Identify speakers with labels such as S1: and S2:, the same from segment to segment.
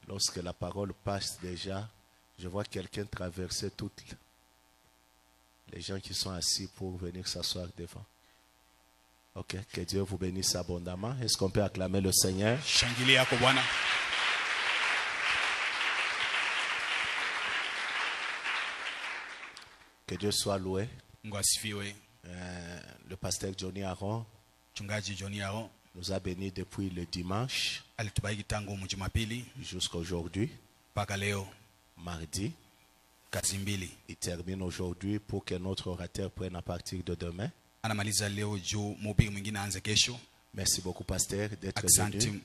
S1: Lorsque la parole passe déjà, je vois quelqu'un traverser toutes les gens qui sont assis pour venir s'asseoir devant. Ok, que Dieu vous bénisse abondamment. Est-ce qu'on peut acclamer le Seigneur? Que Dieu soit loué. Le pasteur Johnny Aaron nous a bénis depuis le dimanche jusqu'à aujourd'hui, mardi. Il termine aujourd'hui pour que notre orateur prenne à partir de demain. Merci beaucoup, pasteur, d'être venu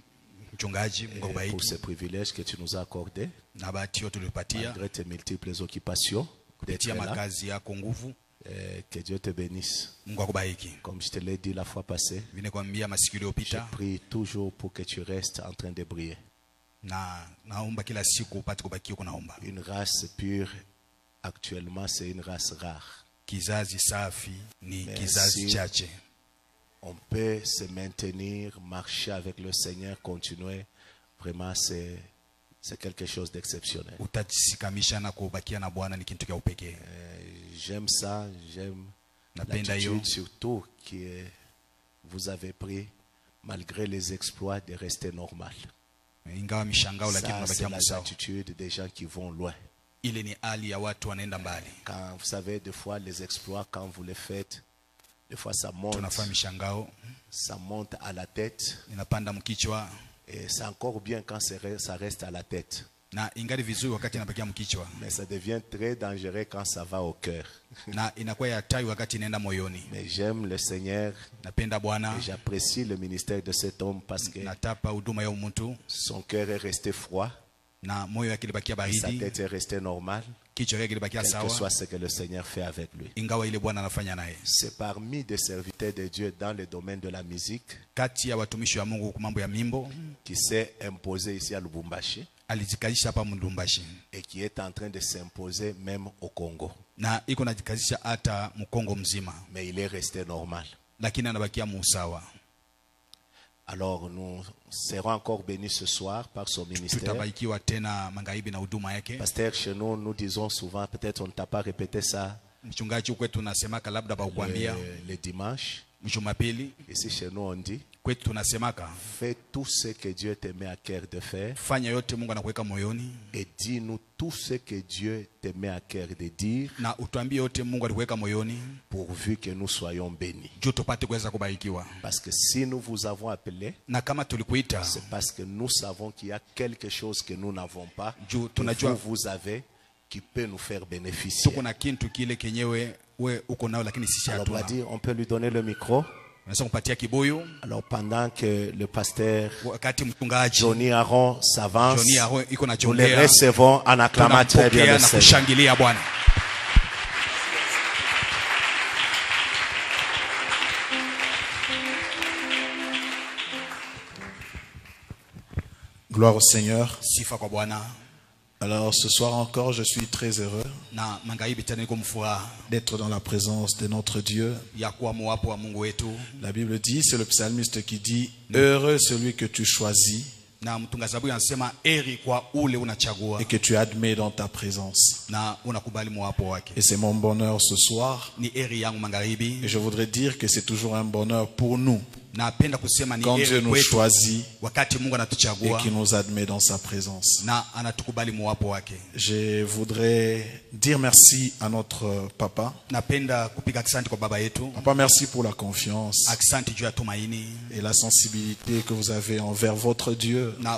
S1: pour ce privilège que tu nous as accordé, malgré tes multiples occupations. Que Dieu te bénisse. Comme je te l'ai dit la fois passée, je prie toujours pour que tu restes en train de briller. Une race pure, actuellement, c'est une race rare. Mais si on peut se maintenir, marcher avec le Seigneur, continuer, vraiment c'est quelque chose d'exceptionnel. J'aime ça, j'aime l'attitude surtout que vous avez pris malgré les exploits de rester normal. Ça, c'est l'attitude des gens qui vont loin. Quand vous savez, des fois les exploits, quand vous les faites, des fois ça monte à la tête. Et c'est encore bien quand ça reste à la tête. Mais ça devient très dangereux quand ça va au cœur. Mais j'aime le Seigneur et j'apprécie le ministère de cet homme parce que son cœur est resté froid et sa tête est restée normale, quel que soit ce que le Seigneur fait avec lui. C'est parmi des serviteurs de Dieu dans le domaine de la musique qui s'est imposé ici à Lubumbashi et qui est en train de s'imposer même au Congo. Mais il est resté normal. Alors nous serons encore bénis ce soir par son ministère. Pasteur, chez nous, nous disons souvent, peut-être on ne t'a pas répété ça le dimanche. Ici chez nous on dit, fais tout ce que Dieu te met à cœur de faire et dis-nous tout ce que Dieu te met à cœur de dire pourvu que nous soyons bénis. Parce que si nous vous avons appelé, c'est parce que nous savons qu'il y a quelque chose que nous n'avons pas, que vous avez, qui peut nous faire bénéficier. Alors on va dire, on peut lui donner le micro. Alors pendant que le pasteur Johnny Aaron s'avance, nous les recevons en acclamant très bien le Seigneur.
S2: Gloire au Seigneur. Alors ce soir encore, je suis très heureux d'être dans la présence de notre Dieu. La Bible dit, c'est le psalmiste qui dit, heureux celui que tu choisis et que tu admets dans ta présence. Et c'est mon bonheur ce soir. Et je voudrais dire que c'est toujours un bonheur pour nous quand Dieu nous choisit et qu'il nous admet dans sa présence. Je voudrais dire merci à notre papa. Papa, merci pour la confiance et la sensibilité que vous avez envers votre Dieu en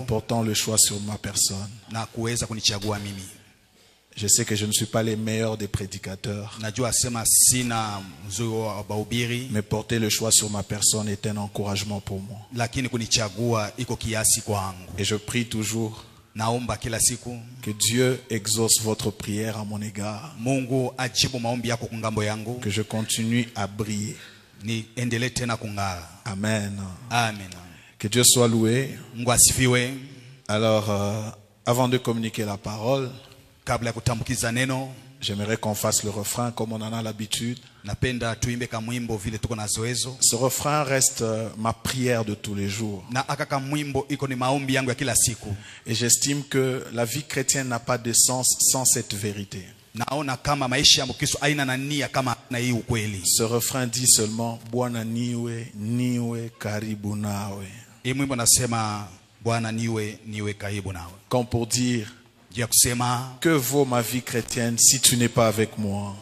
S2: portant le choix sur ma personne. Je sais que je ne suis pas les meilleurs des prédicateurs, mais porter le choix sur ma personne est un encouragement pour moi. Et je prie toujours que Dieu exauce votre prière à mon égard, que je continue à briller. Amen. Que Dieu soit loué. Alors, avant de communiquer la parole, J'aimerais qu'on fasse le refrain comme on en a l'habitude. Ce refrain reste ma prière de tous les jours. Et j'estime que la vie chrétienne n'a pas de sens sans cette vérité. Ce refrain dit seulement Bwana niwe niwe karibu nawe. Comme pour dire, que vaut ma vie chrétienne si tu n'es pas avec moi?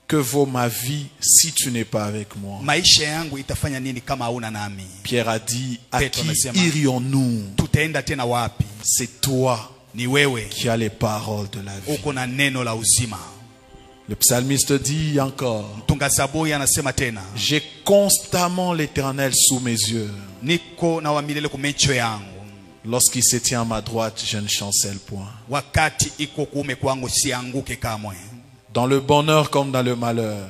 S2: Que vaut ma vie si tu n'es pas avec moi? Pierre a dit, à qui irions-nous? C'est toi qui as les paroles de la vie. Le psalmiste dit encore, j'ai constamment l'Éternel sous mes yeux. Lorsqu'il se tient à ma droite, je ne chancelle point. Dans le bonheur comme dans le malheur,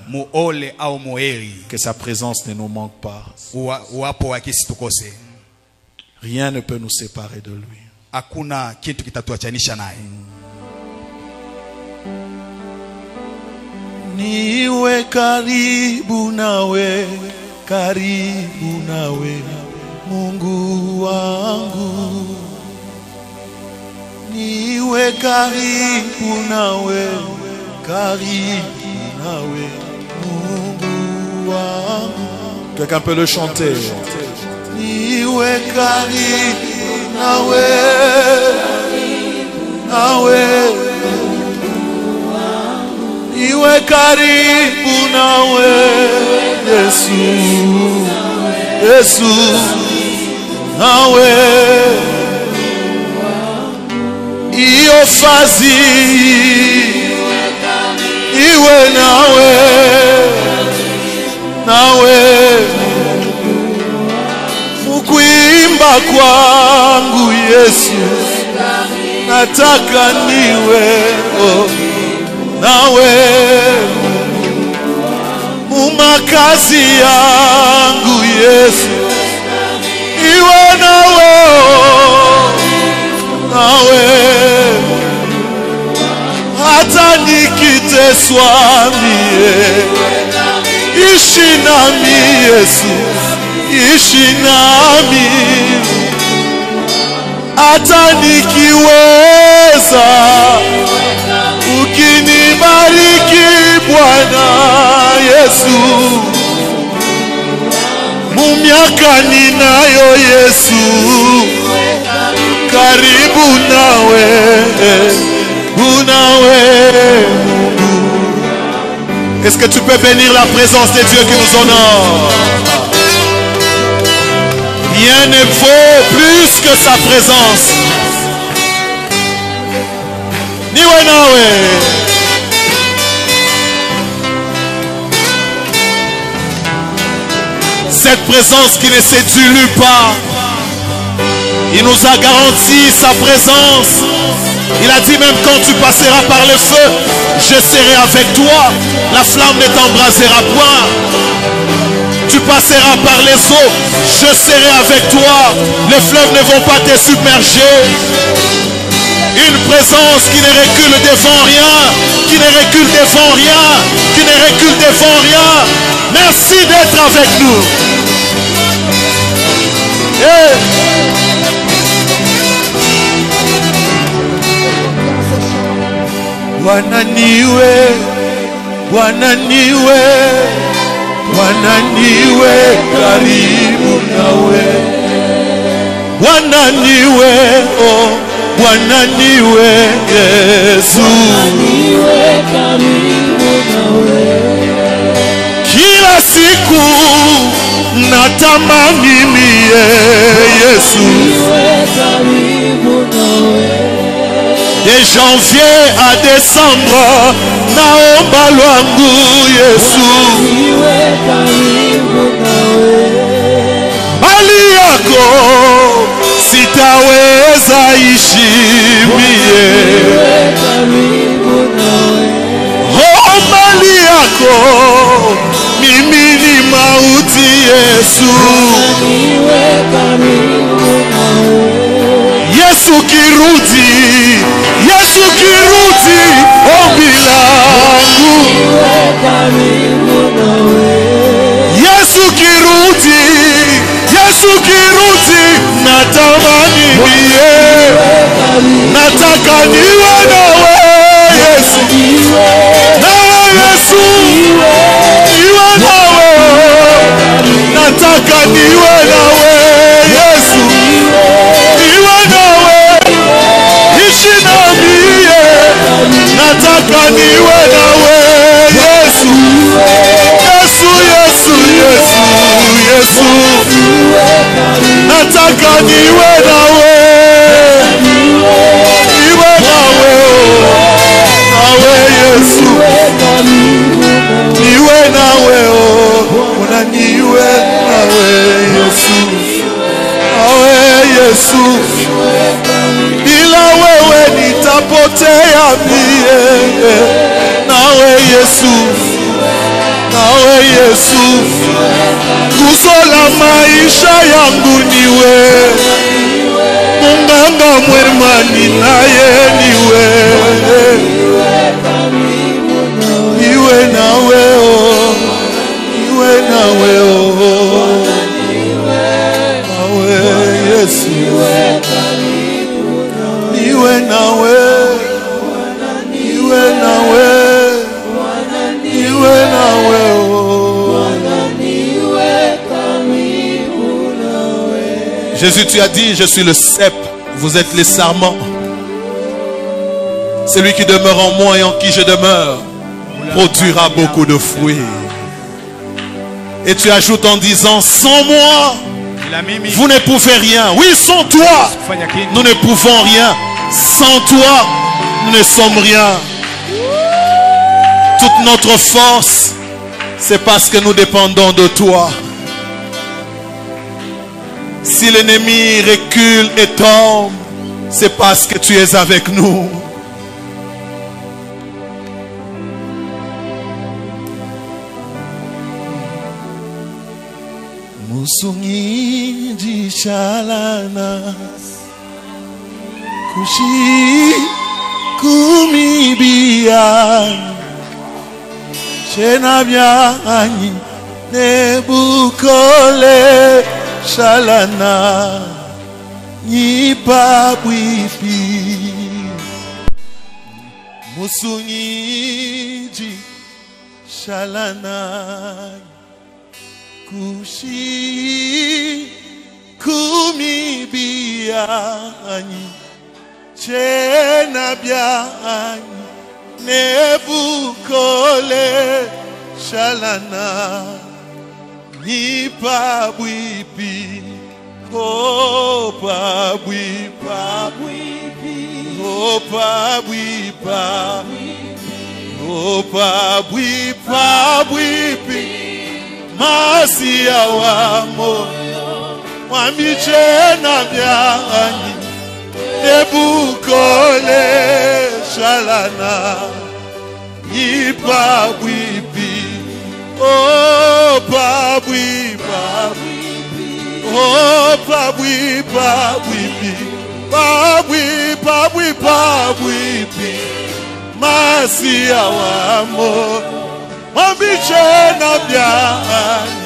S2: que sa présence ne nous manque pas. Rien ne peut nous séparer de lui. Niwe karibu nawe, karibu nawe, Mungu wangu. Niwe karibu nawe, karibu nawe, Mungu wangu. Quelqu'un peut le chanter. Niwe karibu nawe, nawe. Niwe karibu nawe, Yesu, Yesu, nawe. Iyo fazi, iwe nawe, nawe. Mukuimba kwangu Yesu, nataka niwe nawe. Mumakazi yangu Yesu, iwe nawe, nawe. Hata nikiteswa mie, ishi nami Yesu, ishi nami. Hata nikiweza, ukinibariki Bwana Yesu, mumiaka ninayo Yesu, karibu nawe, unawe. Est-ce que tu peux bénir la présence de Dieu qui nous honore? Rien ne vaut plus que sa présence. Niwe nawe. Cette présence qui ne se dilue pas. Il nous a garanti sa présence. Il a dit même quand tu passeras par le feu, je serai avec toi. La flamme ne t'embrasera point. Tu passeras par les eaux, je serai avec toi. Les fleuves ne vont pas te submerger. Une présence qui ne recule devant rien, qui ne recule devant rien, qui ne recule devant rien. Merci d'être avec nous. Hey. Bwana niwe, Bwana niwe, Bwana niwe karibu nawe. Bwana niwe, oh, Bwana niwe Yesu. Niwe karibu nawe. Kila siku natamani mie Yesu. Niwe karibu nawe. De janvier à décembre, naomba lwangu Yesu. Mali yako sitaweza ishi mie. Oh, mali yako mimi ni mauti Yesu. Yesu kirudi, Yesu kirudi natamani niwe, nataka niwe nawe Yesu, nawe Yesu niwe nawe, nataka niwe nawe Yesu, niwe nawe, ishi nami, nataka niwe nawe Yesu, Yesu, Yesu, Yesu, Yesu, nataka niwe nawe, niwe nawe, nawe Yesu, niwe nawe, unaniwe nawe Yesu, nawe Yesu, bila wewe nitapotea mie, nawe Yesu, nawe Yesu, kusola maisha yangu niwe, munganga mwema ninaye niwe, niwe nawe, niwe nawe, nawe Yesu, niwe nawe, niwe nawe, niwe nawe, Jésus, tu as dit, je suis le cep, vous êtes les sarments. Celui qui demeure en moi et en qui je demeure produira beaucoup de fruits. Et tu ajoutes en disant, sans moi, vous ne pouvez rien. Oui, sans toi, nous ne pouvons rien. Sans toi, nous ne sommes rien. Toute notre force, c'est parce que nous dépendons de toi. Si l'ennemi recule et tombe, c'est parce que tu es avec nous. Musungi jishalana kushi kumibia chenabia ani nebukole shalana nipa bwipi musungi jishalana kushi kumibiani chenabiani nebukole shalana nipa bwipi oh pabwi pabwi oh pabwi pabwi oh pabwi pabwi Masia wa moyo wamichena vyani nebukole shalana ipa bwipi oh pabwi pabwi oh pabwi pabwi pabwi pabwi pabwi Masia wa moyo Mambichena byani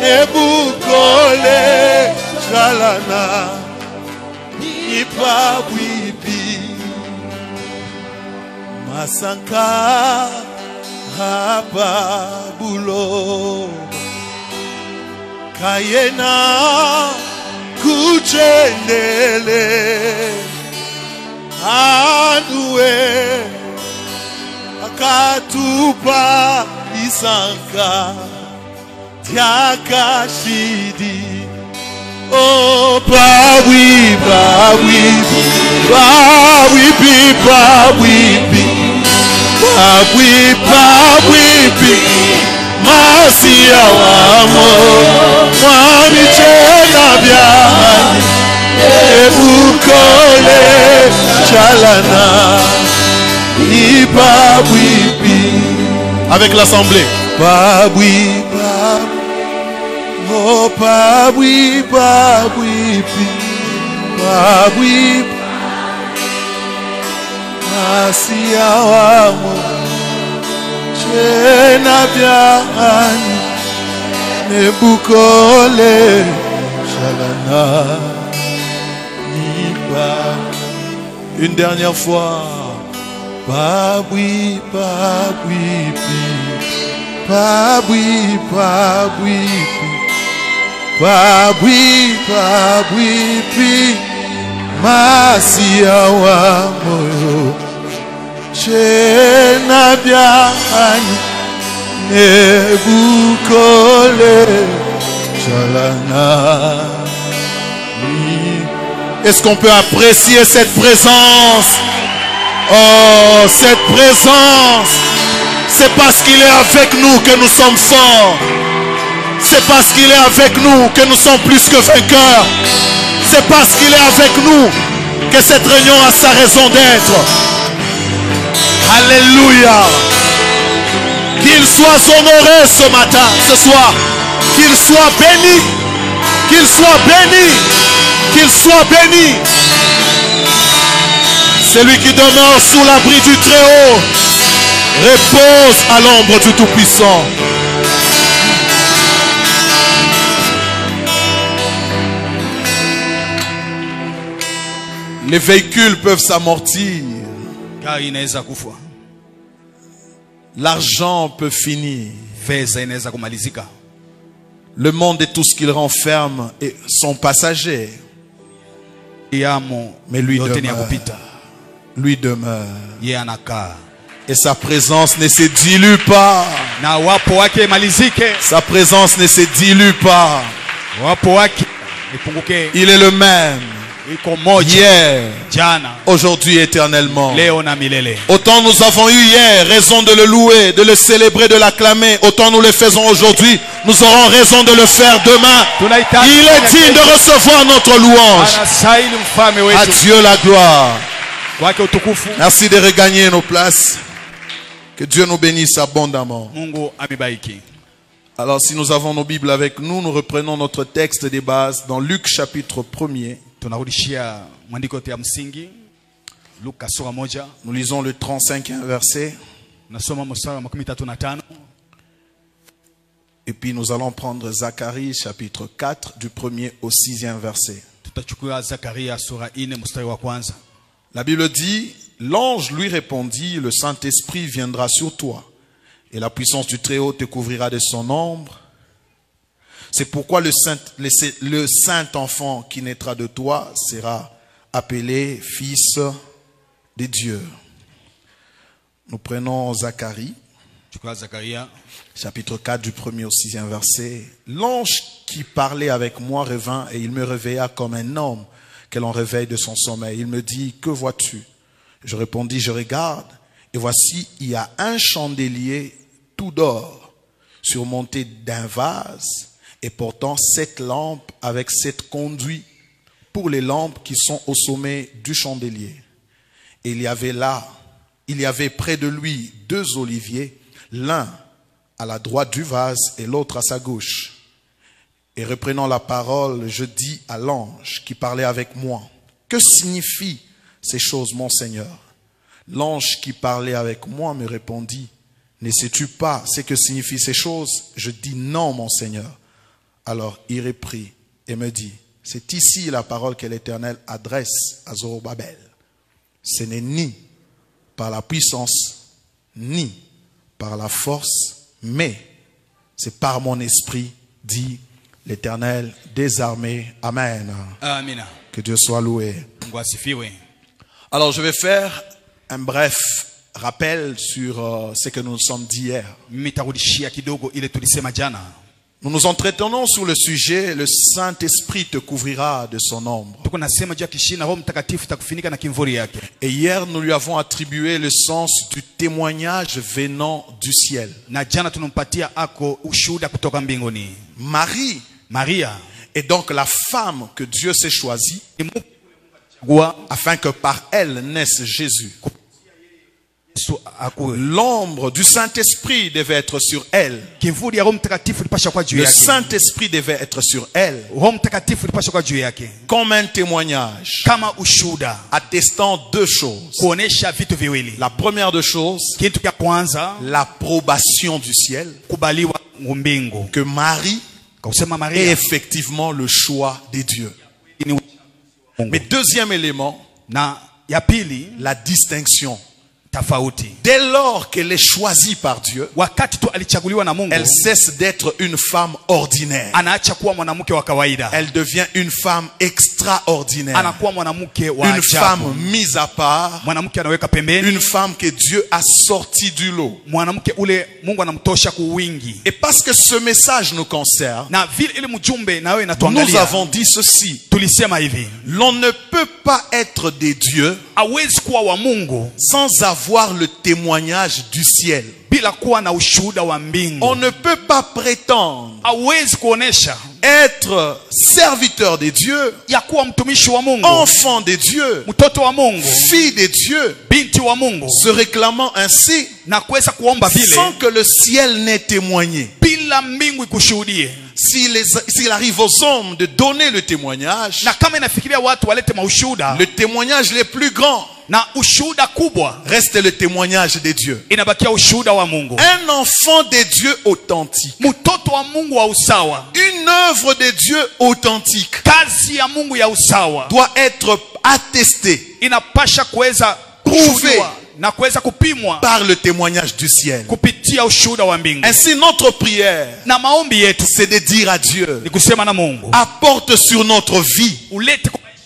S2: nebukole shalana ipa bwipi masanka hapa bulo kayena kuchendele anuwe akatupa isanka tiakashidi oh pabwi pabwi pabwi pabwi pabwi pabwi Masia wamo wamichena byani ebukole chalana avec l'assemblée. Pabwi, oh pabwi, pabwi, pabwi, Masia wamo chena byani nebukole Une dernière fois. Babui, babui, babui, babui, babui, babui, masia wa moyo, chena biani, nebukole, chalana. Est-ce qu'on peut apprécier cette présence? Oh, cette présence, c'est parce qu'il est avec nous que nous sommes forts. C'est parce qu'il est avec nous que nous sommes plus que vainqueurs. C'est parce qu'il est avec nous que cette réunion a sa raison d'être. Alléluia. Qu'il soit honoré ce matin, ce soir. Qu'il soit béni. Qu'il soit béni. Qu'il soit béni. Celui qui demeure sous l'abri du Très-Haut repose à l'ombre du Tout-Puissant. Les véhicules peuvent s'amortir. L'argent peut finir. Le monde et tout ce qu'il renferme sont passagers. Mais lui demeure. Lui demeure. Et sa présence ne se dilue pas. Sa présence ne se dilue pas. Il est le même. Hier, aujourd'hui, éternellement. Autant nous avons eu hier raison de le louer, de le célébrer, de l'acclamer, autant nous le faisons aujourd'hui, nous aurons raison de le faire demain. Il est digne de recevoir notre louange. À Dieu la gloire. Merci de regagner nos places. Que Dieu nous bénisse abondamment. Alors si nous avons nos Bibles avec nous, nous reprenons notre texte des bases dans Luc chapitre 1er. Nous lisons le 35e verset. Et puis nous allons prendre Zacharie chapitre 4 du 1er au 6e verset. La Bible dit, l'ange lui répondit, le Saint-Esprit viendra sur toi et la puissance du Très-Haut te couvrira de son ombre. C'est pourquoi le saint enfant qui naîtra de toi sera appelé fils de Dieu. Nous prenons Zacharie, chapitre 4 du 1er au 6e verset. L'ange qui parlait avec moi revint et il me réveilla comme un homme que l'on réveille de son sommeil. Il me dit, que vois-tu? Je répondis, je regarde, et voici, il y a un chandelier tout d'or, surmonté d'un vase, et portant 7 lampes avec 7 conduits pour les lampes qui sont au sommet du chandelier. Et il y avait près de lui 2 oliviers, l'un à la droite du vase et l'autre à sa gauche. Et reprenant la parole, je dis à l'ange qui parlait avec moi, que signifient ces choses, mon Seigneur? L'ange qui parlait avec moi me répondit, ne sais-tu pas ce que signifient ces choses? Je dis non, mon Seigneur. Alors il reprit et me dit, c'est ici la parole que l'Éternel adresse à Zorobabel. Ce n'est ni par la puissance, ni par la force, mais c'est par mon esprit, dit l'Éternel des armées. Amen.
S1: Amen.
S2: Que Dieu soit loué. Alors je vais faire un bref rappel sur ce que nous nous sommes dit hier. Nous nous entretenons sur le sujet, le Saint-Esprit te couvrira de son ombre. Et hier, nous lui avons attribué le sens du témoignage venant du ciel. Maria est donc la femme que Dieu s'est choisie afin que par elle naisse Jésus. L'ombre du Saint-Esprit devait être sur elle. Le Saint-Esprit devait être sur elle comme un témoignage attestant 2 choses. La première des choses, l'approbation du ciel, que Marie est effectivement le choix de Dieu. Mais deuxième élément, la distinction. Dès lors qu'elle est choisie par Dieu, elle cesse d'être une femme ordinaire. Elle devient une femme extraordinaire. Une femme mise à part. Une femme que Dieu a sortie du lot. Et parce que ce message nous concerne, nous avons dit ceci. L'on ne peut pas être des dieux sans avoir le témoignage du ciel. On ne peut pas prétendre être serviteur de Dieu, enfant de Dieu, fille de Dieu, se réclamant ainsi sans que le ciel n'ait témoigné. S'il arrive aux hommes de donner le témoignage, le témoignage le plus grand reste le témoignage de Dieu. Un enfant de Dieu authentique, une œuvre de Dieu authentique doit être attestée, prouvée par le témoignage du ciel. Ainsi notre prière, c'est de dire à Dieu, apporte sur notre vie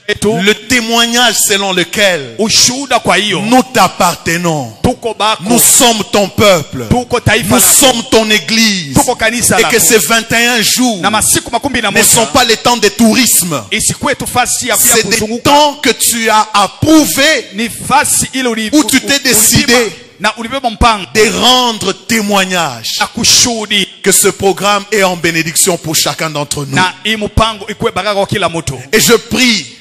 S2: le témoignage selon lequel nous t'appartenons. Nous sommes ton peuple. Nous sommes ton église. Et que ces 21 jours ne sont pas les temps de tourisme. C'est des temps que tu as approuvés, où tu t'es décidé de rendre témoignage. Que ce programme est en bénédiction pour chacun d'entre nous. Et je prie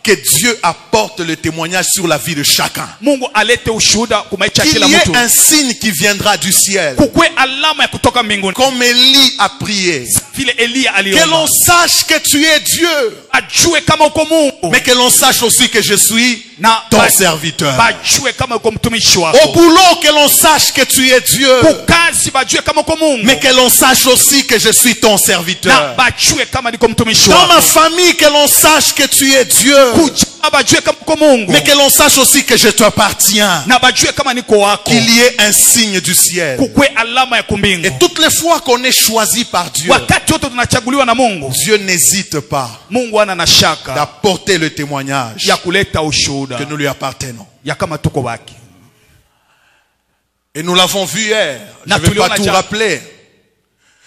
S2: que Dieu apporte le témoignage sur la vie de chacun. Qu'il y ait un signe qui viendra du ciel. Comme Élie a prié. Que l'on sache que tu es Dieu. Mais que l'on sache aussi que je suis ton serviteur. Au boulot, que l'on sache que tu es Dieu. Mais que l'on sache aussi que je suis ton serviteur. Dans ma famille, que l'on sache que tu es Dieu. Mais que l'on sache aussi que je t'appartiens. Qu'il y ait un signe du ciel. Et toutes les fois qu'on est choisi par Dieu, Dieu n'hésite pas d'apporter le témoignage que nous lui appartenons. Et nous l'avons vu hier. Je ne vais pas tout rappeler.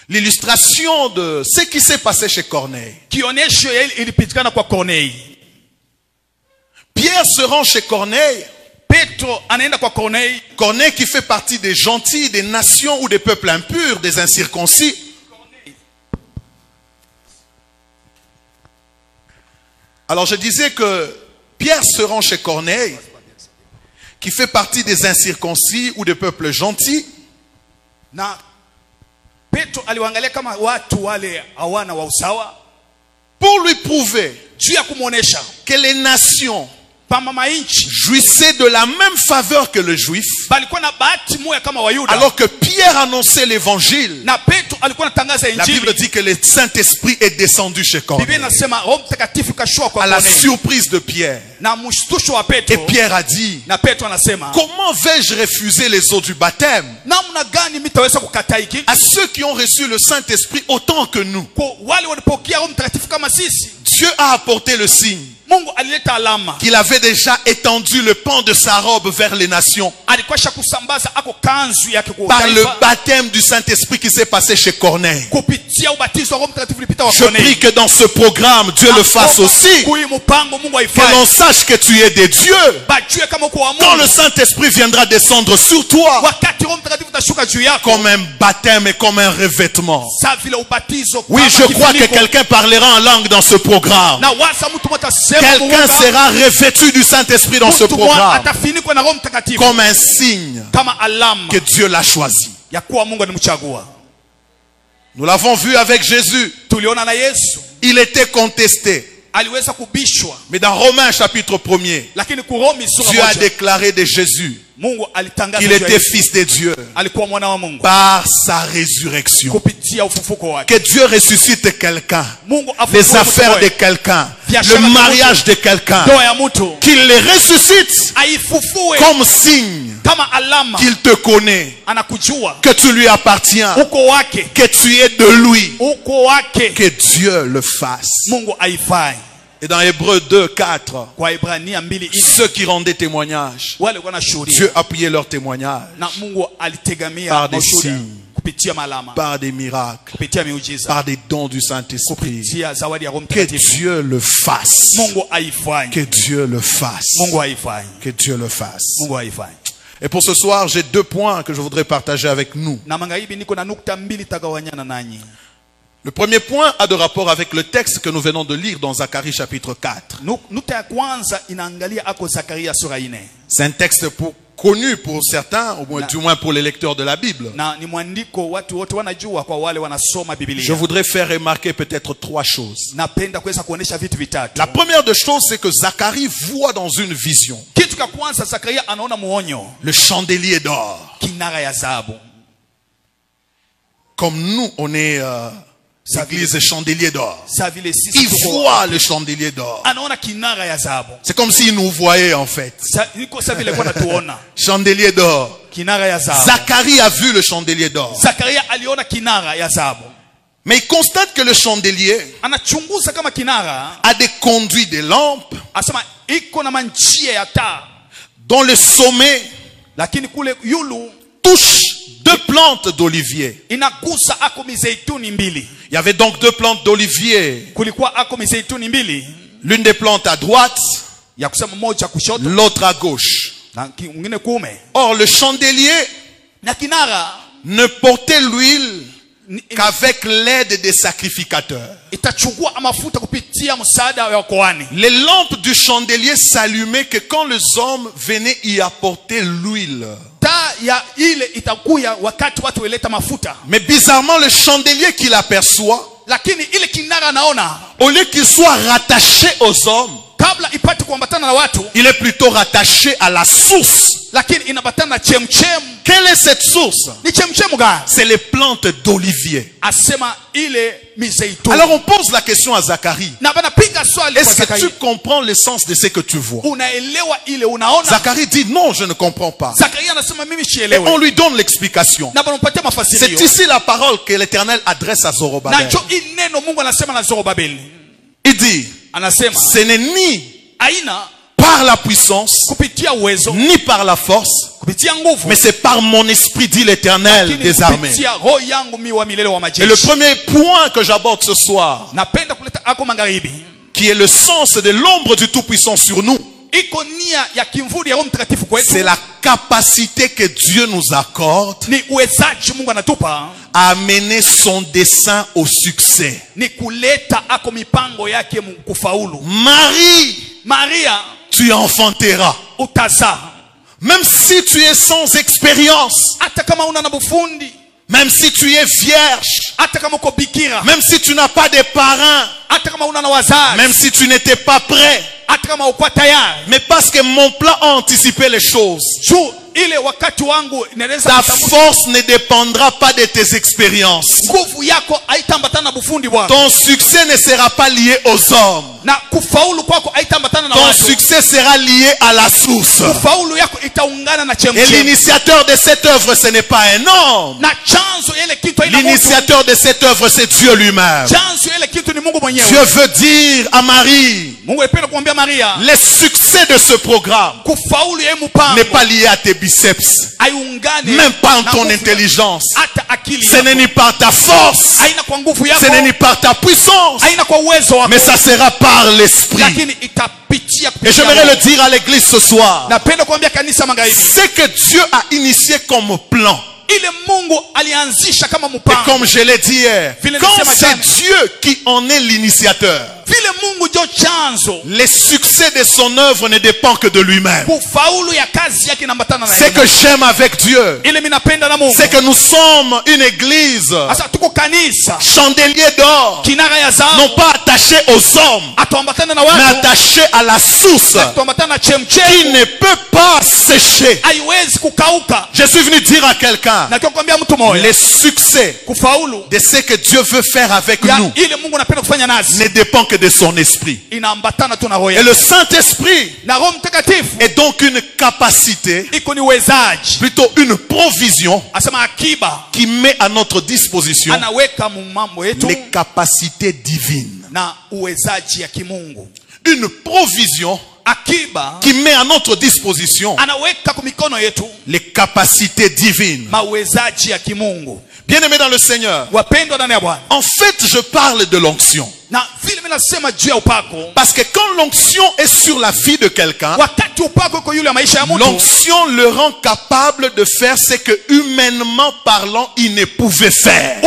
S2: L'illustration de ce qui s'est passé chez Corneille. Pierre se rend chez Corneille. Corneille qui fait partie des gentils, des nations ou des peuples impurs, des incirconcis. Alors je disais que Pierre se rend chez Corneille, qui fait partie des incirconcis ou des peuples gentils. Pour lui prouver que les nations jouissaient de la même faveur que le juif, alors que Pierre annonçait l'évangile. La Bible dit que le Saint-Esprit est descendu chez Corneille, à la surprise de Pierre. Et Pierre a dit, comment vais-je refuser les eaux du baptême à ceux qui ont reçu le Saint-Esprit autant que nous? Dieu a apporté le signe qu'il avait déjà étendu le pan de sa robe vers les nations par le baptême du Saint-Esprit qui s'est passé chez Corneille. Je prie que dans ce programme, Dieu le fasse aussi. Que l'on sache que tu es des dieux. Quand le Saint-Esprit viendra descendre sur toi, comme un baptême et comme un revêtement. Oui, je crois que quelqu'un parlera en langue dans ce programme. Quelqu'un sera revêtu du Saint-Esprit dans ce programme, comme un signe que Dieu l'a choisi. Nous l'avons vu avec Jésus. Il était contesté. Mais dans Romains chapitre 1er, Dieu a déclaré de Jésus qu'il était fils de Dieu par sa résurrection. Que Dieu ressuscite quelqu'un, les affaires de quelqu'un, le mariage de quelqu'un, qu'il les ressuscite comme signe qu'il te connaît, que tu lui appartiens, que tu es de lui, que Dieu le fasse. Et dans Hébreux 2, 4, ceux qui rendaient témoignage, Dieu appuyait leur témoignage par des signes, par des miracles, par des dons du Saint-Esprit. Que Dieu le fasse. Que Dieu le fasse. Que Dieu le fasse. Et pour ce soir, j'ai 2 points que je voudrais partager avec nous. Le premier point a de rapport avec le texte que nous venons de lire dans Zacharie chapitre 4. C'est un texte connu pour certains, ou du moins pour les lecteurs de la Bible. Je voudrais faire remarquer peut-être 3 choses. La première des choses, c'est que Zacharie voit dans une vision le chandelier d'or. Comme nous, on est... l'église chandelier d'or. Il voit le chandelier d'or. C'est comme s'il nous voyait en fait. Chandelier d'or. Zacharie a vu le chandelier d'or. Mais il constate que le chandelier a des conduits de lampes dont le sommet touche 2 plantes d'olivier. Il y avait donc 2 plantes d'olivier. L'une des plantes à droite, l'autre à gauche. Or, le chandelier ne portait l'huile qu'avec l'aide des sacrificateurs. Les lampes du chandelier s'allumaient que quand les hommes venaient y apporter l'huile. Mais bizarrement, le chandelier qu'il aperçoit, au lieu qu'il soit rattaché aux hommes, il est plutôt rattaché à la source. Quelle est cette source? C'est les plantes d'olivier. Alors on pose la question à Zacharie. Est-ce que tu comprends l'essence de ce que tu vois? Zacharie dit non, je ne comprends pas. Et on lui donne l'explication. C'est ici la parole que l'Éternel adresse à Zorobabel. Il dit, ce n'est ni par la puissance, ni par la force, mais c'est par mon esprit, dit l'Éternel des armées. Et le premier point que j'aborde ce soir, qui est le sens de l'ombre du Tout-Puissant sur nous, c'est la capacité que Dieu nous accorde à mener son dessein au succès. Maria, tu enfanteras. Même si tu es sans expérience, même si tu es vierge, même si tu n'as pas de parents, même si tu n'étais pas prêt, mais parce que mon plan a anticipé les choses. Ta force ne dépendra pas de tes expériences. Ton succès ne sera pas lié aux hommes. Ton succès sera lié à la source. Et l'initiateur de cette œuvre, ce n'est pas un homme. L'initiateur de cette œuvre, c'est Dieu lui-même. Dieu veut dire à Marie, le succès de ce programme n'est pas lié à tes biceps, même pas en ton intelligence. Ce n'est ni par ta force, ce n'est ni par ta puissance, mais ça sera par l'esprit. Et j'aimerais le dire à l'église ce soir, ce que Dieu a initié comme plan, et comme je l'ai dit hier, quand c'est Dieu qui en est l'initiateur, les succès de son œuvre ne dépendent que de lui-même. Ce que j'aime avec Dieu, c'est que nous sommes une église, chandelier d'or, non pas attaché aux hommes, mais attaché à la source qui ne peut pas sécher. Je suis venu dire à quelqu'un, les succès de ce que Dieu veut faire avec nous ne dépend que de son esprit. Et le Saint-Esprit est donc une capacité, plutôt une provision, qui met à notre disposition les capacités divines. Une provision qui met à notre disposition les capacités divines. Bien-aimés dans le Seigneur, en fait, je parle de l'onction. Parce que quand l'onction est sur la vie de quelqu'un, l'onction le rend capable de faire ce que, humainement parlant, il ne pouvait faire.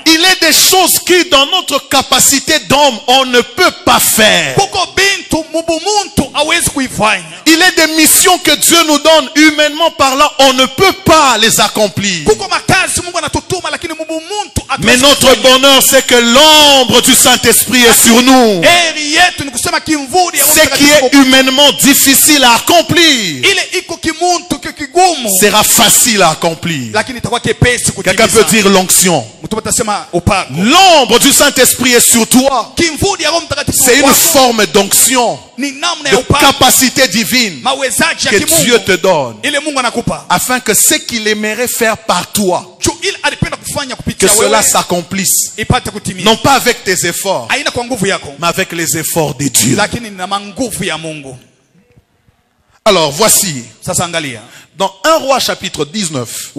S2: Il est des choses qui, dans notre capacité d'homme, on ne peut pas faire. Il est des missions que Dieu nous donne, humainement parlant, on ne peut pas les accomplir. Mais notre bonheur, c'est que l'ombre du Saint-Esprit est sur nous. Ce qui est humainement difficile à accomplir sera facile à accomplir. Quelqu'un peut dire l'onction. L'ombre du Saint-Esprit est sur toi. C'est une forme d'onction, de capacité divine que Dieu te donne, afin que ce qu'il aimerait faire par toi, que cela s'accomplisse, non pas avec tes efforts, mais avec les efforts de Dieu. Alors voici, dans 1 Roi chapitre 19,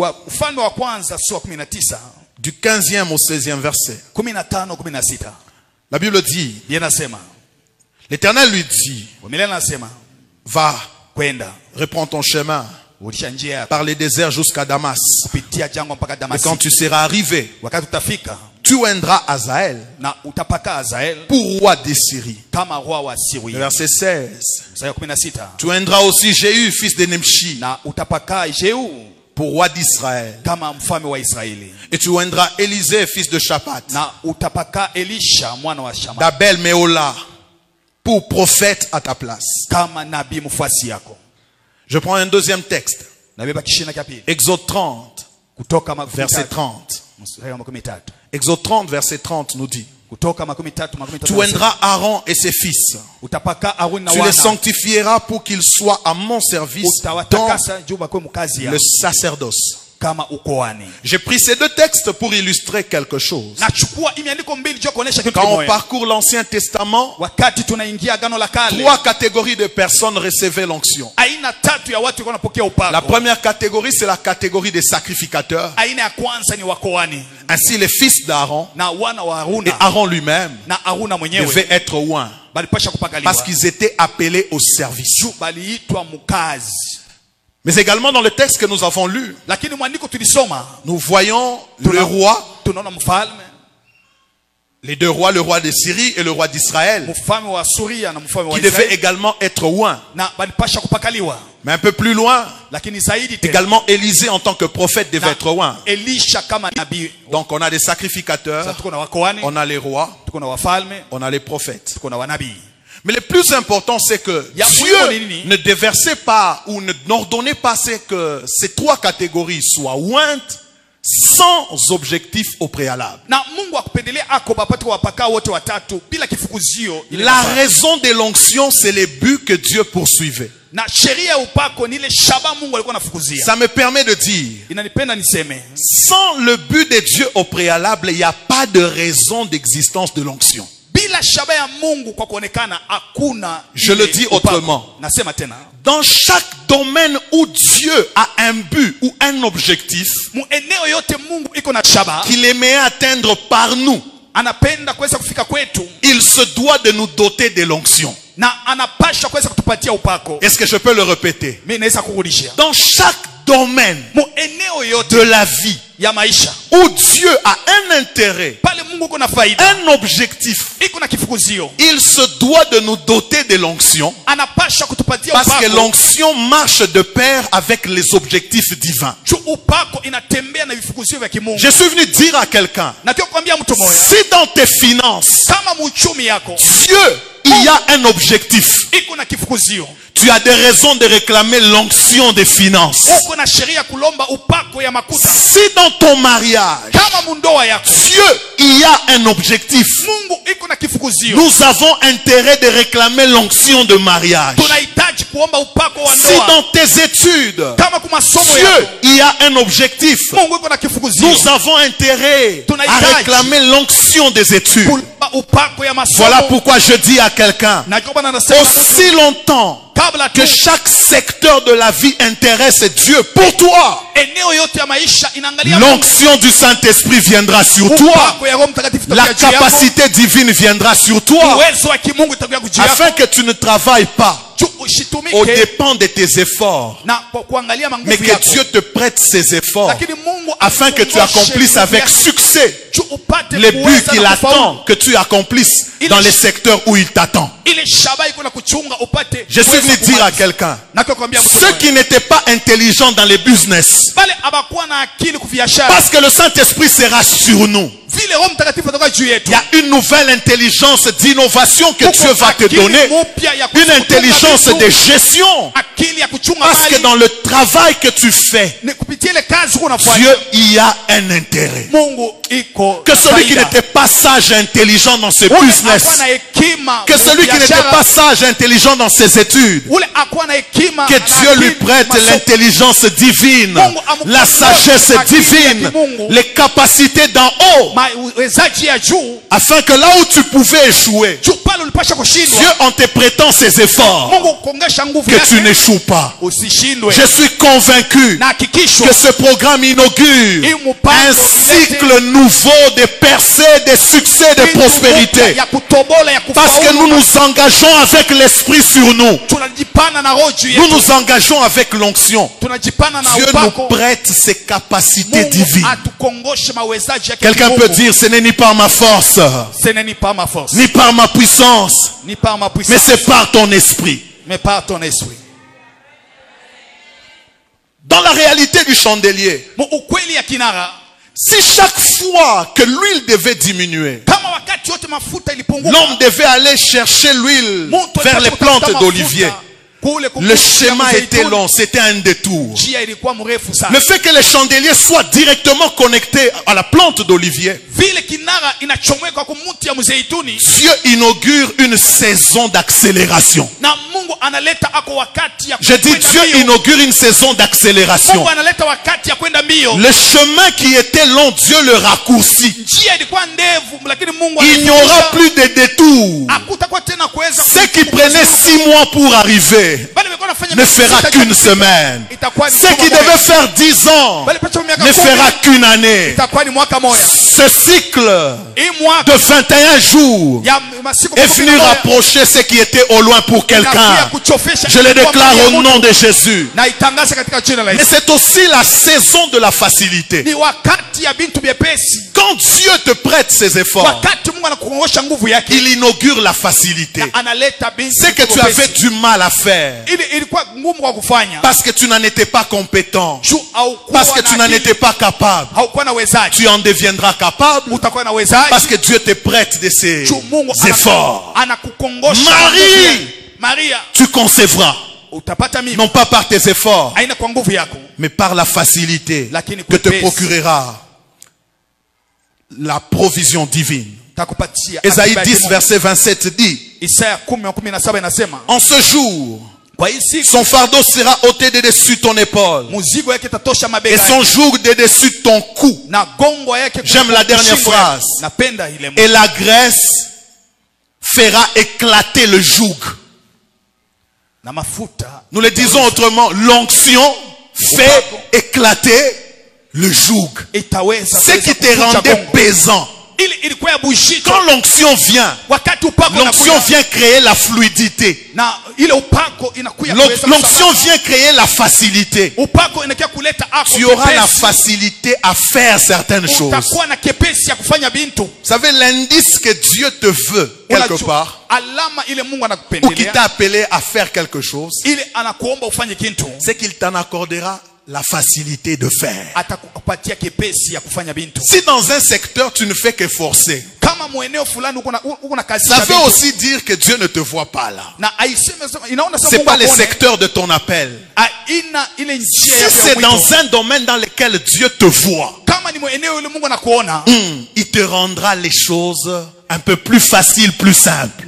S2: du 15e au 16e verset, la Bible dit, l'Éternel lui dit, va, reprends ton chemin par les déserts jusqu'à Damas. Et quand tu seras arrivé, tu oindras Azaël pour roi des Syries. Verset 16. Tu oindras aussi Jéhu, fils de Nimshi, pour roi d'Israël. Et tu oindras Élisée, fils de Shaphat, d'Abel Méola, pour prophète à ta place. Je prends un deuxième texte. Exode 30, verset 30. Exode 30, verset 30 nous dit, tu oindras Aaron et ses fils. Tu les sanctifieras pour qu'ils soient à mon service dans le sacerdoce. J'ai pris ces deux textes pour illustrer quelque chose. Quand on parcourt l'Ancien Testament, 3 catégories de personnes recevaient l'onction. La première catégorie, c'est la catégorie des sacrificateurs. Ainsi, les fils d'Aaron et Aaron lui-même devaient être oints parce qu'ils étaient appelés au service. Mais également dans le texte que nous avons lu, nous voyons le roi, les deux rois, le roi de Syrie et le roi d'Israël, qui devaient également être oints. Mais un peu plus loin, également Élisée en tant que prophète devait être oint. Donc on a des sacrificateurs, on a les rois, on a les prophètes. Mais le plus important, c'est que Dieu ne déversait pas ou n'ordonnait pas que ces 3 catégories soient ointes sans objectif au préalable. La raison de l'onction, c'est le but que Dieu poursuivait. Ça me permet de dire, sans le but de Dieu au préalable, il n'y a pas de raison d'existence de l'onction. Je le dis autrement. Dans chaque domaine où Dieu a un but ou un objectif qu'il aimerait atteindre par nous, il se doit de nous doter de l'onction. Est-ce que je peux le répéter? Dans chaque domaine de la vie où Dieu a un intérêt un objectif. Il se doit de nous doter de l'onction. Parce que l'onction marche de pair avec les objectifs divins. Je suis venu dire à quelqu'un, si dans tes finances, Dieu, il y a un objectif, tu as des raisons de réclamer l'onction des finances. Si dans ton mariage, Dieu, il y a un objectif, nous avons intérêt de réclamer l'onction de mariage. Si dans tes études, Dieu, il y a un objectif, nous avons intérêt à réclamer l'onction des études. Voilà pourquoi je dis à quelqu'un, aussi longtemps que chaque secteur de la vie intéresse Dieu pour toi, l'onction du Saint-Esprit viendra sur toi, la capacité divine viendra sur toi, afin que tu ne travailles pas au dépend de tes efforts, mais que Dieu te prête ses efforts afin que tu accomplisses avec succès les buts qu'il attend que tu accomplisses dans les secteurs où il t'attend. Je suis venu dire à quelqu'un, ceux qui n'étaient pas intelligents dans les business, parce que le Saint-Esprit sera sur nous, il y a une nouvelle intelligence d'innovation que Dieu va te donner, une intelligence de gestion, parce que dans le travail que tu fais, Dieu y a un intérêt. Que celui qui n'était pas sage et intelligent dans ses business, que celui qui n'était pas sage et intelligent dans ses études, que Dieu lui prête l'intelligence divine, la sagesse divine, les capacités d'en haut, afin que là où tu pouvais échouer, Dieu en te prêtant ses efforts, que tu n'échoues pas. Je suis convaincu que ce programme inaugure un cycle nouveau de percées, de succès, de prospérité, parce que nous nous engageons avec l'Esprit sur nous, nous nous engageons avec l'onction. Dieu nous prête ses capacités divines. Quelqu'un peut dire, ce n'est ni par ma force, ni par ma puissance, mais c'est par ton esprit. Dans la réalité du chandelier, si chaque fois que l'huile devait diminuer, l'homme devait aller chercher l'huile vers les plantes d'olivier. Le schéma était long, c'était un détour. Le fait que les chandeliers soient directement connectés à la plante d'olivier, Dieu inaugure une saison d'accélération. Je dis Dieu inaugure une saison d'accélération. Le chemin qui était long, Dieu le raccourcit. Il n'y aura plus de détours. Ce qui prenait 6 mois pour arriver ne fera qu'une semaine. Ce qui devait faire 10 ans ne fera qu'une année. Ce cycle de 21 jours est venu rapprocher ce qui était au loin pour quelqu'un. Je le déclare au nom de Jésus. Mais c'est aussi la saison de la facilité. Quand Dieu te prête ses efforts, il inaugure la facilité. Ce que tu avais du mal à faire, parce que tu n'en étais pas compétent, parce que tu n'en étais pas capable, tu en deviendras capable, parce que Dieu te prête de ses efforts. Marie, tu concevras, non pas par tes efforts, mais par la facilité que te procurera la provision divine. Ésaïe 10 verset 27 dit, en ce jour, son fardeau sera ôté de dessus ton épaule et son joug de dessus ton cou. J'aime la dernière phrase. Et la graisse fera éclater le joug. Nous le disons autrement, l'onction fait éclater le joug. Ce qui te rendait pesant, Quand l'onction vient créer la fluidité. L'onction vient créer la facilité. Tu auras la facilité à faire certaines choses. Vous savez, l'indice que Dieu te veut quelque part, ou qui t'a appelé à faire quelque chose, c'est qu'il t'en accordera la facilité de faire. Si dans un secteur tu ne fais que forcer, ça veut aussi dire que Dieu ne te voit pas là. C'est pas le secteur de ton appel. Si c'est dans un domaine dans lequel Dieu te voit, il te rendra les choses un peu plus facile, plus simple.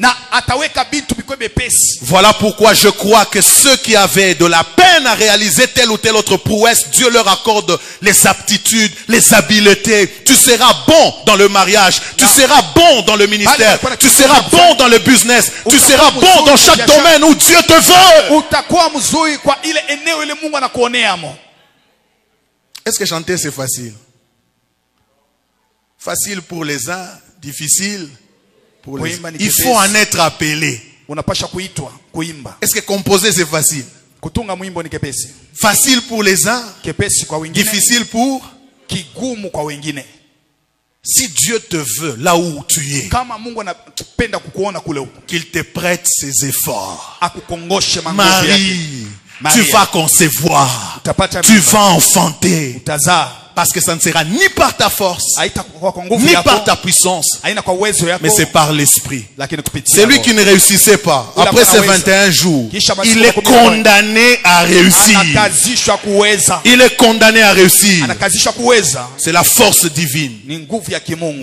S2: Voilà pourquoi je crois que ceux qui avaient de la peine à réaliser telle ou telle autre prouesse, Dieu leur accorde les aptitudes, les habiletés. Tu seras bon dans le mariage, tu seras bon dans le ministère, tu seras bon dans le business, tu seras bon dans chaque domaine où Dieu te veut. Est-ce que chanter c'est facile? Facile pour les uns, difficile pour les autres. Il faut en être appelé. Est-ce que composer c'est facile? Facile pour les uns, difficile pour. Si Dieu te veut là où tu es, qu'il te prête ses efforts. Marie, tu vas concevoir, tu vas enfanter. Parce que ça ne sera ni par ta force, ni par ta puissance, mais c'est par l'esprit. Celui qui ne réussissait pas, après ces 21 jours, il est condamné à réussir. Il est condamné à réussir. C'est la force divine.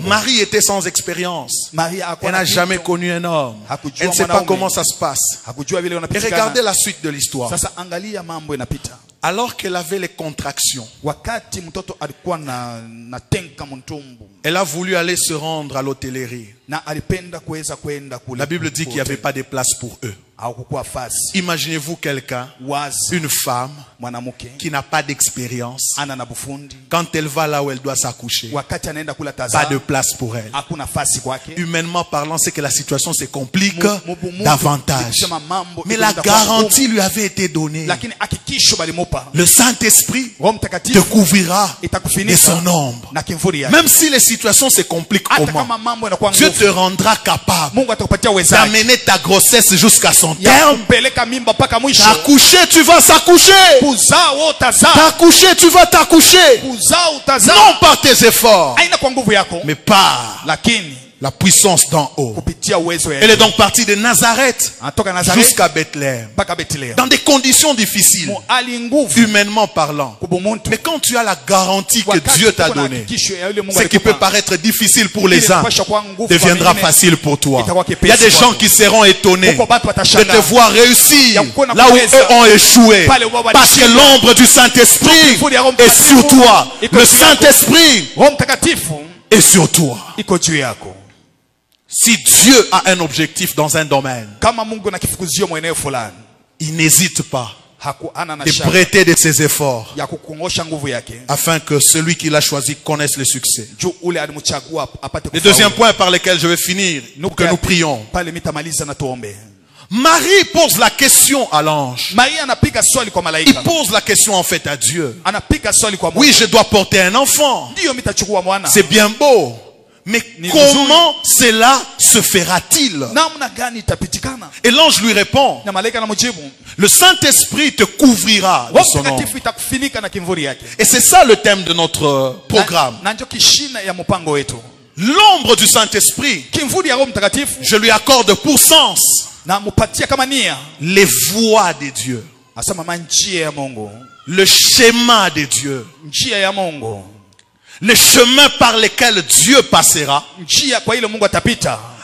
S2: Marie était sans expérience. Elle n'a jamais connu un homme. Elle ne sait pas comment ça se passe. Et regardez la suite de l'histoire. Alors qu'elle avait les contractions, elle a voulu aller se rendre à l'hôtellerie. La Bible dit qu'il n'y avait pas de place pour eux. Imaginez-vous quelqu'un, une femme qui n'a pas d'expérience. Quand elle va là où elle doit s'accoucher, pas de place pour elle. Humainement parlant, c'est que la situation se complique davantage. Mais la garantie lui avait été donnée. Le Saint-Esprit te couvrira de son ombre. Même si les situations se compliquent comment, Dieu te rendra capable d'amener ta grossesse jusqu'à son terme. T'as accouché, tu vas s'accoucher. T'as accouché, tu vas t'accoucher. Non par tes efforts, mais par la puissance d'en haut. Elle est donc partie de Nazareth jusqu'à Bethléem. Dans des conditions difficiles, humainement parlant. Mais quand tu as la garantie que Dieu t'a donnée, ce qui peut paraître difficile pour les uns deviendra facile pour toi. Il y a des gens qui seront étonnés de te voir réussir là où eux ont échoué. Parce que l'ombre du Saint-Esprit est sur toi. Le Saint-Esprit est sur toi. Si Dieu a un objectif dans un domaine, il n'hésite pas de prêter de ses efforts afin que celui qui l'a choisi connaisse le succès. Le deuxième point par lequel je vais finir, pour que nous prions. Marie pose la question à l'ange. Il pose la question en fait à Dieu. Oui, je dois porter un enfant. C'est bien beau. Mais comment cela se fera-t-il? Et l'ange lui répond, le Saint-Esprit te couvrira de son ombre. Et c'est ça le thème de notre programme. L'ombre du Saint-Esprit, je lui accorde pour sens les voies de Dieu, le schéma de Dieu, le chemin par lequel Dieu passera,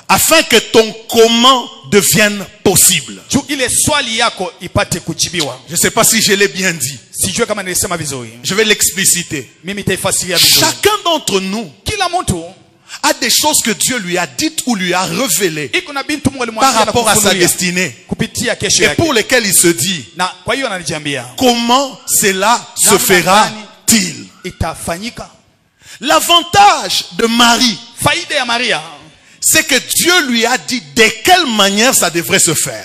S2: afin que ton comment devienne possible. Je ne sais pas si je l'ai bien dit. Je vais l'expliciter. Chacun d'entre nous a des choses que Dieu lui a dites ou lui a révélées par rapport à sa destinée, et pour lesquelles il se dit, comment cela se fera-t-il? L'avantage de Marie
S1: faida ya Maria,
S2: c'est que Dieu lui a dit de quelle manière ça devrait se faire.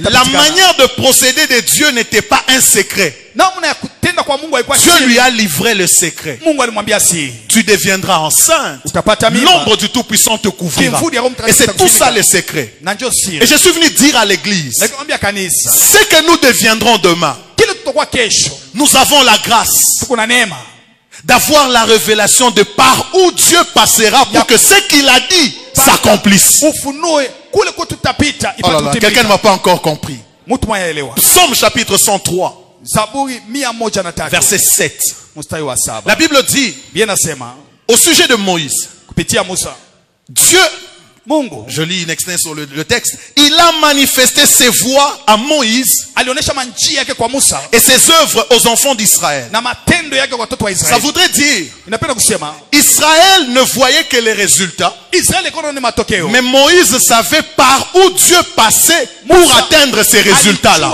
S2: La manière de procéder de Dieu n'était pas un secret. Dieu lui a livré le secret. Tu deviendras enceinte. L'ombre du Tout-Puissant te couvrira. Et c'est tout ça le secret. Et je suis venu dire à l'église, ce que nous deviendrons demain, nous avons la grâce d'avoir la révélation de par où Dieu passera pour que ce qu'il a dit s'accomplisse. Oh, quelqu'un ne m'a pas encore compris. Psaume chapitre 103, verset 7. La Bible dit au sujet de Moïse, Dieu, je lis une extrait sur le texte, il a manifesté ses voies à Moïse et ses œuvres aux enfants d'Israël. Ça voudrait dire, Israël ne voyait que les résultats, mais Moïse savait par où Dieu passait pour atteindre ces résultats-là.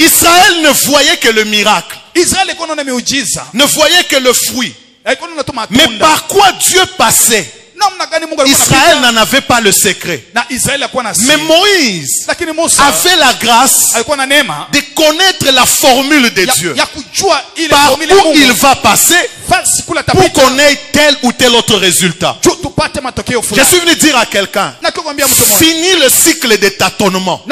S2: Israël ne voyait que le miracle, ne voyait que le fruit, mais par quoi Dieu passait, Israël n'en avait pas le secret. Mais Moïse avait la grâce de connaître la formule de Dieu. Par où il va passer pour qu'on ait tel ou tel autre résultat. Je suis venu dire à quelqu'un, finis le cycle de tâtonnement.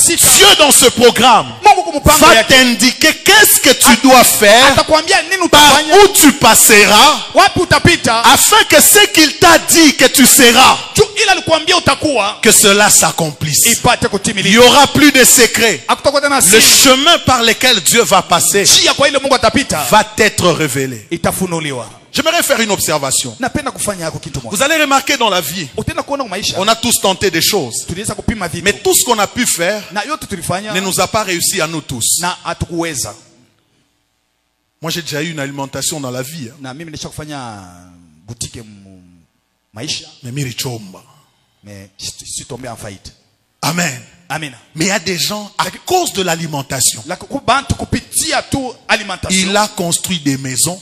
S2: Dieu dans ce programme va t'indiquer qu'est-ce que tu dois faire, par où tu passeras, afin que ce qu'il t'a dit que tu seras, que cela s'accomplisse. Il n'y aura plus de secret. Le chemin par lequel Dieu va passer va être révélé. J'aimerais faire une observation. Vous allez remarquer dans la vie, on a tous tenté des choses, mais tout ce qu'on a pu faire ne nous a pas réussi à nous tous. Moi j'ai déjà eu une alimentation dans la vie, mais je suis tombé en faillite. Amen. Amen. Mais il y a des gens, à cause de l'alimentation, il a construit des maisons,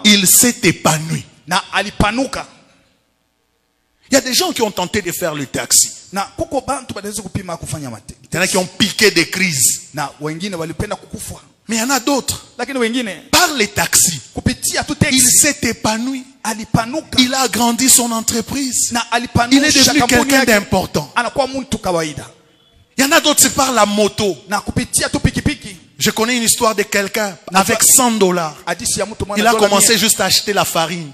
S2: il s'est épanoui. Il y a des gens qui ont tenté de faire le taxi. Il y en a qui ont piqué des crises. Mais il y en a d'autres, par les taxis, il s'est épanoui. Il a agrandi son entreprise. Il est devenu quelqu'un d'important. Il y en a d'autres, c'est par la moto. Je connais une histoire de quelqu'un avec $100. Il a commencé juste à acheter la farine.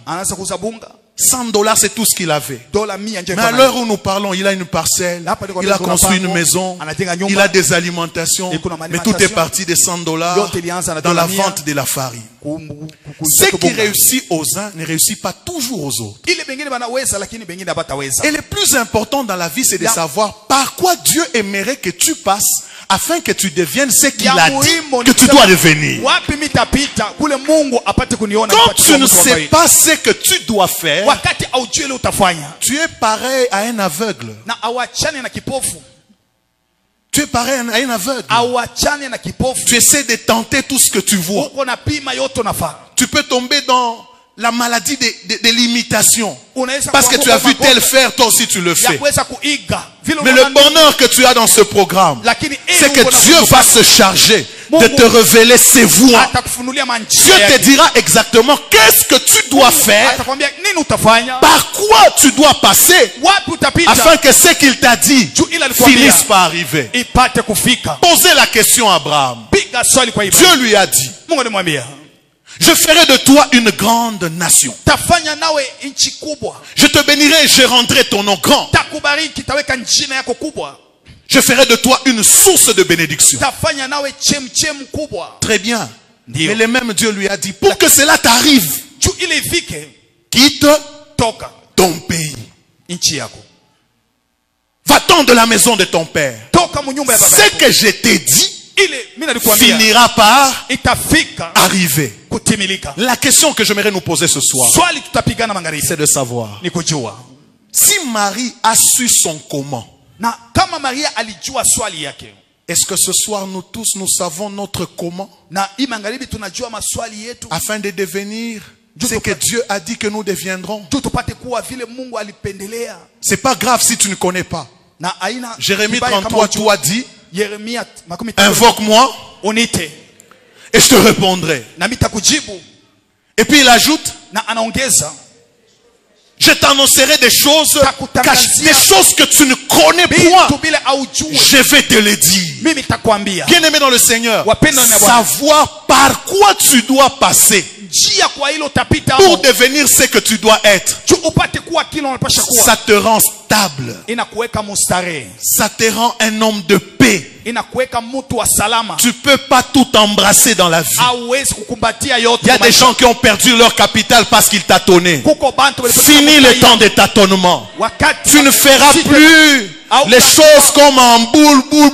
S2: $100, c'est tout ce qu'il avait. Mais à l'heure où nous parlons, il a une parcelle, il a construit une maison, il a des alimentations, mais tout est parti de $100 dans la vente de la farine. Ce qui réussit aux uns ne réussit pas toujours aux autres. Et le plus important dans la vie, c'est de savoir par quoi Dieu aimerait que tu passes, afin que tu deviennes ce qu'il a dit que tu dois devenir. Quand tu ne sais pas ce que tu dois faire, tu es pareil à un aveugle. Tu es pareil à un aveugle. Tu essaies de tenter tout ce que tu vois. Tu peux tomber dans la maladie de l'imitation. Parce que tu as vu tel faire, toi aussi tu le fais. Mais le bonheur que tu as dans ce programme, c'est que Dieu va se charger de te révéler ses voies. Dieu te dira exactement qu'est-ce que tu dois faire, par quoi tu dois passer, afin que ce qu'il t'a dit finisse par arriver. Posez la question à Abraham. Dieu lui a dit, je ferai de toi une grande nation. Je te bénirai et je rendrai ton nom grand. Je ferai de toi une source de bénédiction. Très bien. Mais le même Dieu lui a dit, pour que cela t'arrive, quitte ton pays. Va-t'en de la maison de ton père. Ce que je t'ai dit finira par arriver. La question que j'aimerais nous poser ce soir, c'est de savoir, si Marie a su son comment, Est-ce que ce soir nous tous nous savons notre comment? Afin de devenir ce que Dieu a dit que nous deviendrons. C'est pas grave si tu ne connais pas. Jérémie 33, toi dit, invoque-moi et je te répondrai. Et puis il ajoute, je t'annoncerai des choses cachées, des choses que tu ne connais point. Je vais te les dire. Bien aimé dans le Seigneur, savoir par quoi tu dois passer pour devenir ce que tu dois être, ça te rend stable. Ça te rend un homme de paix. Tu peux pas tout embrasser dans la vie. Il y a des gens qui ont perdu leur capital parce qu'ils tâtonnaient. Fini le temps de tâtonnement. Tu ne feras plus les choses comme en boule. Non,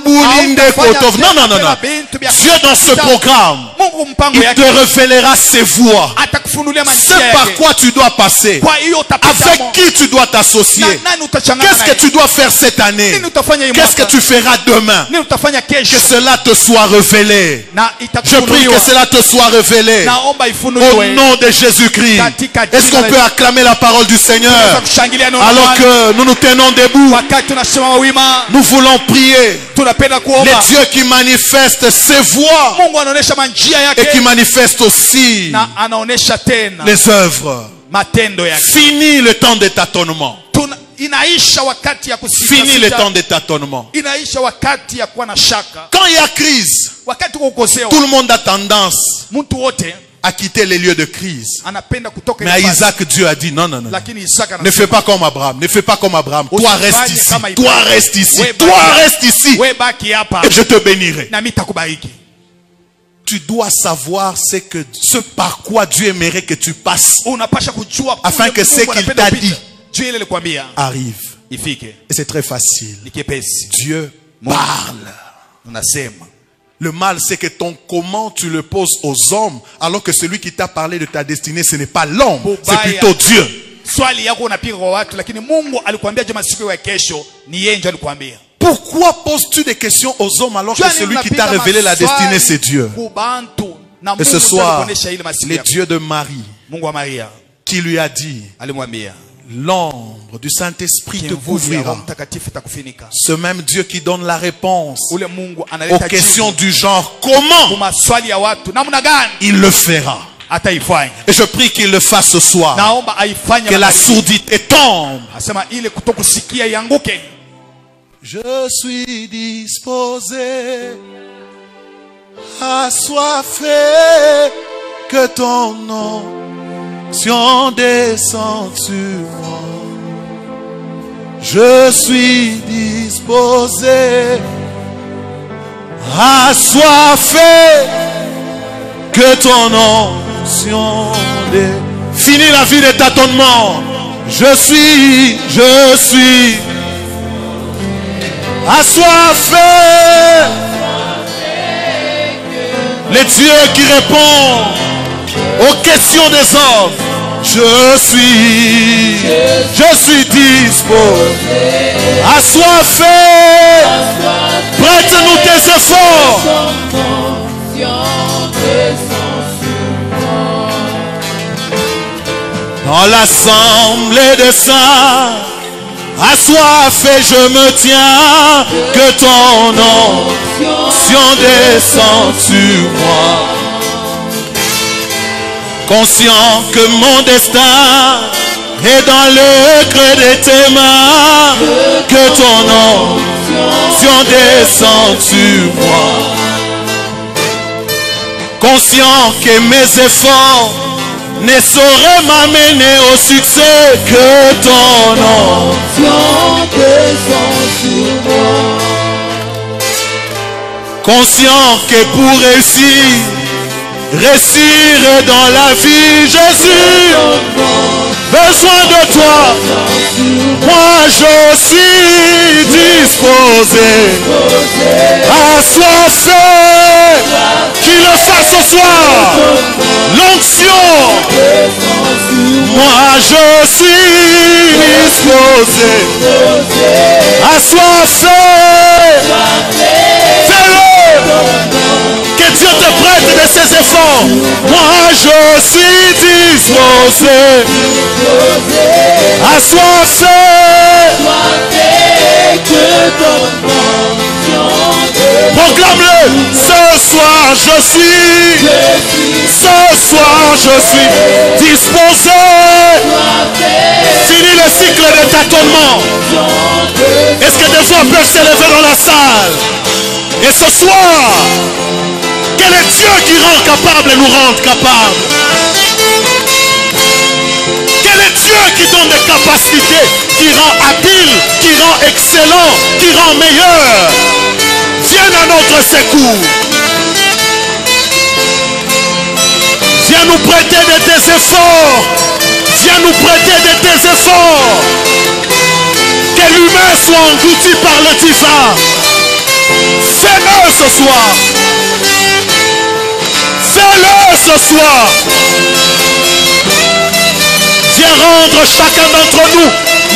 S2: non, non, non. Dieu dans ce programme, il te révélera ses voies. C'est par quoi tu dois passer. Avec qui tu dois t'associer. Qu'est-ce que tu dois faire cette année? Qu'est-ce que tu feras demain? Que cela te soit révélé. Je prie que cela te soit révélé. Au nom de Jésus-Christ. Est-ce qu'on peut acclamer la parole du Seigneur alors que nous nous tenons debout? Nous voulons prier. Les dieux qui manifestent ses voies et qui manifestent aussi les œuvres. Fini le temps de tâtonnement. Fini le temps de tâtonnement. Quand il y a crise, tout le monde a tendance à quitter les lieux de crise. Mais à Isaac, Dieu a dit non, non, non. Ne fais pas comme Abraham. Ne fais pas comme Abraham. Toi reste ici. Toi reste ici. Toi reste ici. Et je te bénirai. Tu dois savoir ce par quoi Dieu aimerait que tu passes. Afin que ce qu'il t'a dit arrive. Et c'est très facile. Dieu parle. Le mal, c'est que ton comment tu le poses aux hommes, alors que celui qui t'a parlé de ta destinée, ce n'est pas l'homme, c'est plutôt Dieu. Pourquoi poses-tu des questions aux hommes alors que celui qui t'a révélé la destinée, c'est Dieu? Et ce soir, le Dieu de Marie, qui lui a dit, l'ombre du Saint-Esprit te couvrira. Ce même Dieu qui donne la réponse aux questions du genre comment, il le fera. Et je prie qu'il le fasse ce soir. Que la sourdité tombe. Je suis disposé, assoiffé, que ton nom descend sur moi. Je suis disposé, assoiffé, que ton onction descend. Fini la vie de tâtonnement. Je suis assoiffé. Les dieux qui répondent aux questions des hommes. Je suis disposé, assoiffé. Prête-nous tes efforts. Dans l'assemblée des saints, assoiffé, je me tiens. Que ton onction descend sur moi. Conscient que mon destin est dans le creux de tes mains. Que ton onction descend sur moi. Conscient que mes efforts ne sauraient m'amener au succès. Que ton onction descend sur moi. Conscient que pour réussir dans la vie, Jésus, besoin de toi. Moi je suis disposé, assoiffé. Qu'il le fasse ce soir. L'onction. Moi je suis disposé, assoiffé. Fais fort. Moi je suis disposé, assoiffé. Proclame-le. Ce soir je suis disposé. Fini le cycle de tâtonnement. Est-ce que des voix peuvent s'élever dans la salle? Et ce soir, quel est Dieu qui rend capable et nous rend capables? Quel est Dieu qui donne des capacités, qui rend habile, qui rend excellent, qui rend meilleur? Viens à notre secours. Viens nous prêter de tes efforts. Viens nous prêter de tes efforts. Que l'humain soit englouti par le divin. Fais-le ce soir. Fais-le ce soir. Viens rendre chacun d'entre nous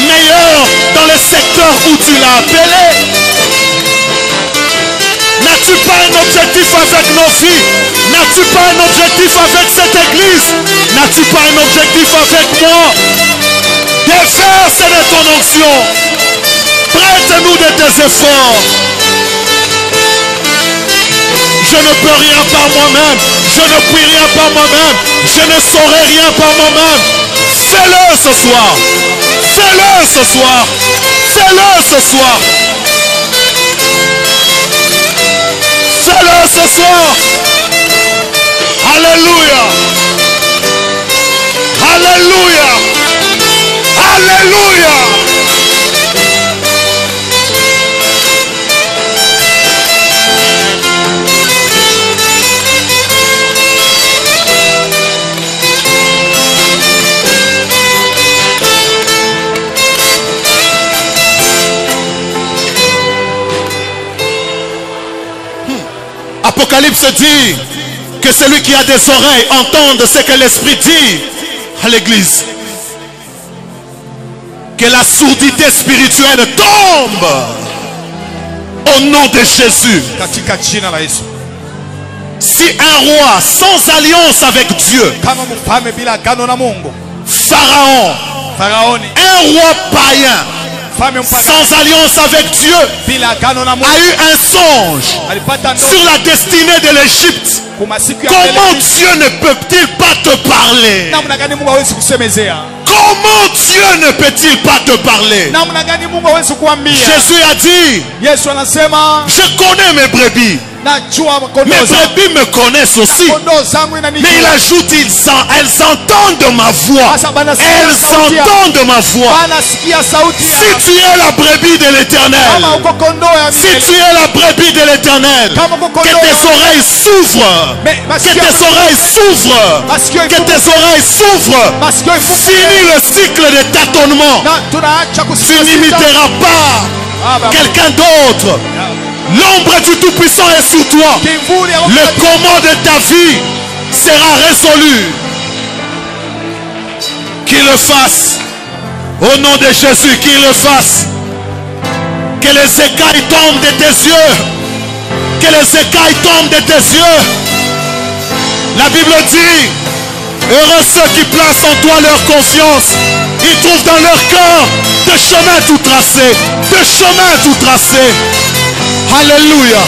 S2: meilleur dans le secteur où tu l'as appelé. N'as-tu pas un objectif avec nos vies? N'as-tu pas un objectif avec cette église? N'as-tu pas un objectif avec moi? Déverse de ton onction. Prête-nous de tes efforts. Je ne peux rien par moi-même. Je ne puis rien par moi-même. Je ne saurai rien par moi-même. Fais-le ce soir. Fais-le ce soir. Fais-le ce soir. Fais-le ce soir. Alléluia. Alléluia. Alléluia. Apocalypse dit que celui qui a des oreilles entende ce que l'Esprit dit à l'église. Que la sourdité spirituelle tombe au nom de Jésus. Si un roi sans alliance avec Dieu, Pharaon, un roi païen sans alliance avec Dieu, a eu un songe sur la destinée de l'Égypte. Comment Dieu ne peut-il pas te parler? Comment Dieu ne peut-il pas te parler? Jésus a dit, je connais mes brebis. Mes brebis me connaissent aussi. Mais il ajoute, elles entendent ma voix. Elles entendent ma voix. Si tu es la brebis de l'Éternel, si tu es la brebis de l'Éternel, que tes oreilles s'ouvrent. Que tes oreilles s'ouvrent. Que tes oreilles s'ouvrent. Finis le cycle de tâtonnement. Tu n'imiteras pas quelqu'un d'autre. L'ombre du Tout-Puissant est sous toi. Le comment de ta vie sera résolu. Qu'il le fasse. Au nom de Jésus, qu'il le fasse. Que les écailles tombent de tes yeux. Que les écailles tombent de tes yeux. La Bible dit, heureux ceux qui placent en toi leur confiance. Ils trouvent dans leur cœur des chemins tout tracés. Des chemins tout tracés. Alléluia.